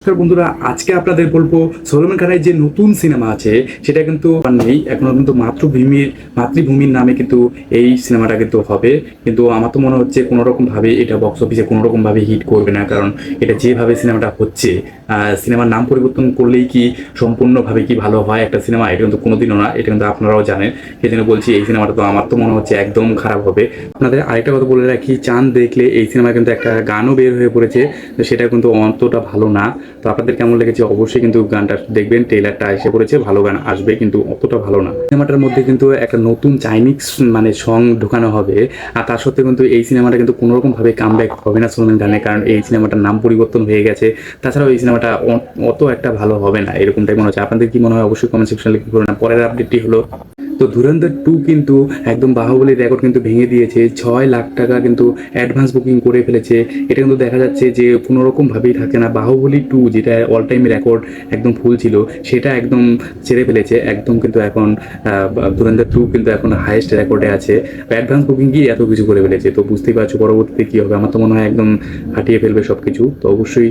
বন্ধুরা, আজকে আপনাদের বলবো সলমন খানের যে নতুন সিনেমা আছে সেটা কিন্তু আর নেই এখনো, কিন্তু মাতৃভূমির নামে কিন্তু এই সিনেমাটা কিন্তু হবে। কিন্তু আমার তো মনে হচ্ছে কোনো রকম ভাবে এটা বক্স অফিসে কোনো রকম ভাবে হিট করবে না, কারণ এটা যেভাবে সিনেমাটা হচ্ছে, সিনেমার নাম পরিবর্তন করলেই কি সম্পূর্ণভাবে কি ভালো হয় একটা সিনেমা? এটা কিন্তু কোনোদিনও না, এটা কিন্তু আপনারাও জানেন। সেই জন্য বলছি এই সিনেমাটা তো আমার তো মনে হচ্ছে একদম খারাপ হবে। আপনাদের আরেকটা কথা বলে রাখি, চাঁদ দেখলে এই সিনেমা কিন্তু একটা গানও বের হয়ে পড়েছে, তো সেটা কিন্তু অতটা ভালো না। তো আপনাদের কেমন লেগেছে অবশ্যই কিন্তু গানটা দেখবেন, ট্রেলারটা এসে পড়েছে, ভালো গান আসবে কিন্তু অতটা ভালো না। সিনেমাটার মধ্যে কিন্তু একটা নতুন চাইনিজ মানে সং ঢোকানো হবে, আর তার সত্ত্বেও কিন্তু এই সিনেমাটা কিন্তু কোনো রকম ভাবে কামব্যাক হবে না সলমান খানের, কারণ এই সিনেমাটার নাম পরিবর্তন হয়ে গেছে। তাছাড়াও এই সিনেমাটা অত একটা ভালো হবে না, এরকমটাই মনে হচ্ছে। আপনাদের কি মনে হয় অবশ্যই কমেন্ট সেকশনে লিখে করুন। পরের আপডেটটি হলো, তো ধুরন্ধর 2 কিন্তু একদম বাহুবলীর রেকর্ড কিন্তু ভেঙে দিয়েছে। 6 লাখ টাকা কিন্তু অ্যাডভান্স বুকিং করে ফেলেছে। এটা কিন্তু দেখা যাচ্ছে যে কোনো রকম ভাবেই থাকে না। বাহুবলী 2 যেটা অল টাইম রেকর্ড একদম ফুল ছিল, সেটা একদম ছেড়ে ফেলেছে একদম। কিন্তু এখন ধুরন্ধর 2 কিন্তু এখন হাইয়েস্ট রেকর্ডে আছে। অ্যাডভান্স বুকিং কি এত কিছু করে ফেলেছে, তো বুঝতেই পারছো পরবর্তীতে কি হবে। আমার তো মনে হয় একদম হাঁটিয়ে ফেলবে সব কিছু। তো অবশ্যই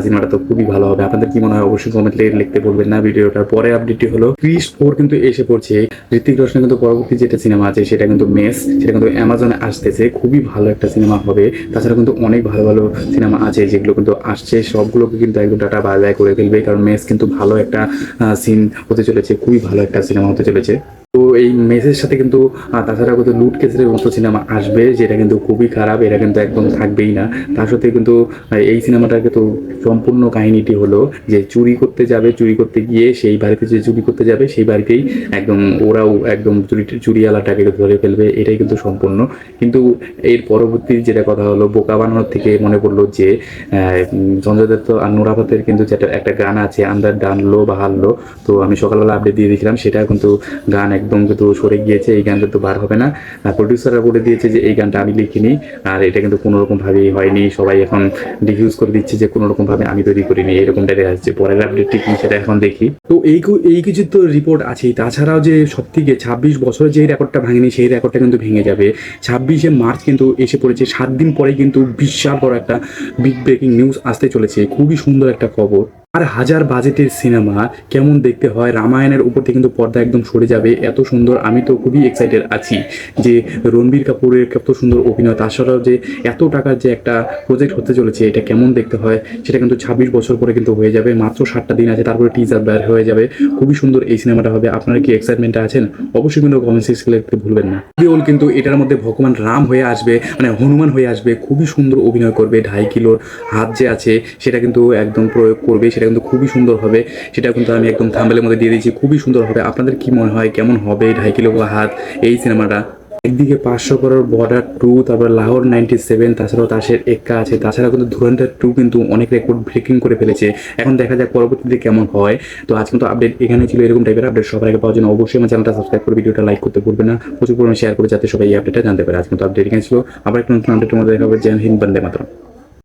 সিনেমাটা তো খুবই ভালো হবে। আপনাদের কি মনে হয় অবশ্যই কমেন্টে লিখতে বলবেন না। ভিডিওটার পরে আপডেটটি হলো, ক্রিস 4 কিন্তু এসে পড়ছে। ঋত্বিক রোশনের কিন্তু পরবর্তী যেটা সিনেমা আছে সেটা কিন্তু মেস, সেটা কিন্তু অ্যামাজনে আসতেছে। খুবই ভালো একটা সিনেমা হবে। তাছাড়া কিন্তু অনেক ভালো ভালো সিনেমা আছে যেগুলো কিন্তু আসছে, সবগুলোকে কিন্তু একদম টাটা বাই বাই করে ফেলবে, কারণ মেস কিন্তু ভালো একটা সিন হতে চলেছে, খুবই ভালো একটা সিনেমা হতে চলেছে। তো এই মেসের সাথে কিন্তু তাছাড়া কিন্তু লুট কেসের মতো সিনেমা আসবে, যেটা কিন্তু খুবই খারাপ, এটা কিন্তু একদম থাকবেই না। তার সাথে কিন্তু এই সিনেমাটার কিন্তু সম্পূর্ণ কাহিনীটি হলো যে চুরি করতে যাবে, চুরি করতে গিয়ে সেই বাড়িতে যে চুরি করতে যাবে সেই বাড়িতেই একদম ওরাও একদম চুরিওয়ালাটাকে ধরে ফেলবে, এটাই কিন্তু সম্পূর্ণ। কিন্তু এর পরবর্তী যেটা কথা হলো, বোকা বানানোর থেকে মনে পড়লো যে সঞ্জয় দত্ত আর নুরা ফাতের কিন্তু যেটা একটা গান আছে, আন্দার ডানলো বা হারলো। তো আমি সকালবেলা আপডেট দিয়ে দিয়েছিলাম, সেটা কিন্তু গান একদম কিন্তু সরে গিয়েছে, এই গান কিন্তু বার হবে না। আর প্রডিউসাররা বলে দিয়েছে যে এই গানটা আমি লিখিনি, আর এটা কিন্তু কোনো রকম ভাবেই হয়নি। সবাই এখন ডিফিউজ করে দিচ্ছে যে কোনো রকম ভাবে আমি তৈরি করিনি, এরকমটা দেখা যাচ্ছে। পরের আপডেটটি কি সেটা এখন দেখি। তো এই কিছু তো রিপোর্ট আছেই, তাছাড়াও যে সব থেকে 26 বছরের যে রেকর্ডটা ভাঙেনি সেই রেকর্ডটা কিন্তু ভেঙে যাবে। 26শে মার্চ কিন্তু এসে পড়েছে, 7 দিন পরে কিন্তু বিশাল বড় একটা বিগ ব্রেকিং নিউজ আসতে চলেছে। খুবই সুন্দর একটা খবর। আর হাজার বাজেটের সিনেমা কেমন দেখতে হয়, রামায়ণের উপর থেকে কিন্তু পর্দা একদম সরে যাবে, এত সুন্দর। আমি তো খুবই এক্সাইটেড আছি যে রণবীর কাপুরের কত সুন্দর অভিনয়, তাছাড়াও যে এত টাকার যে একটা প্রজেক্ট হতে চলেছে, এটা কেমন দেখতে হয় সেটা কিন্তু 26 বছর পরে কিন্তু হয়ে যাবে। মাত্র 7টা দিন আছে, তারপরে টিজার বের হয়ে যাবে। খুবই সুন্দর এই সিনেমাটা হবে। আপনারা কি এক্সাইটমেন্টে আছেন? অবশ্যই কিন্তু কমেন্ট সেকশনে লিখতে ভুলবেন না। বিওল কিন্তু এটার মধ্যে ভগবান রাম হয়ে আসবে, মানে হনুমান হয়ে আসবে। খুবই সুন্দর অভিনয় করবে। 2.5 কিলোর হাত যে আছে সেটা কিন্তু একদম প্রয়োগ করবে, সেটা কিন্তু খুবই সুন্দর হবে। সেটা কিন্তু আমি একদম থাম্বনেলের মধ্যে দিয়ে দিয়েছি, খুবই সুন্দর হবে। আপনাদের কি মনে হয় কেমন হবে 2.5 কিলো হাত এই সিনেমাটা? একদিকে 500 crore বর্ডার 2, তারপর লাহোর 97, তাছাড়াও তাসের এক্কা আছে। তাছাড়া কিন্তু ধুরন্ধর 2 কিন্তু অনেক রেকর্ড ব্রেকিং করে ফেলেছে। এখন দেখা যাক পরবর্তীতে কেমন হয়। তো আজ কিন্তু আপডেট এখানে ছিল। এরকম টাইপের আপডেট সবার আগে পাওয়ার জন্য অবশ্যই আমার চ্যানেলটা সাবস্ক্রাইব করে ভিডিওটা লাইক করতে ভুলবেন না, প্রচুর পরিমাণে শেয়ার করে, যাতে সবাই এই আপডেটটা জানতে পারে। আজ কিন্তু আপডেট এখানে ছিল। আবার একটা নতুন আপডেটের মধ্যে দেখা হবে। জয় হিন্দ, বন্দে মাতরম।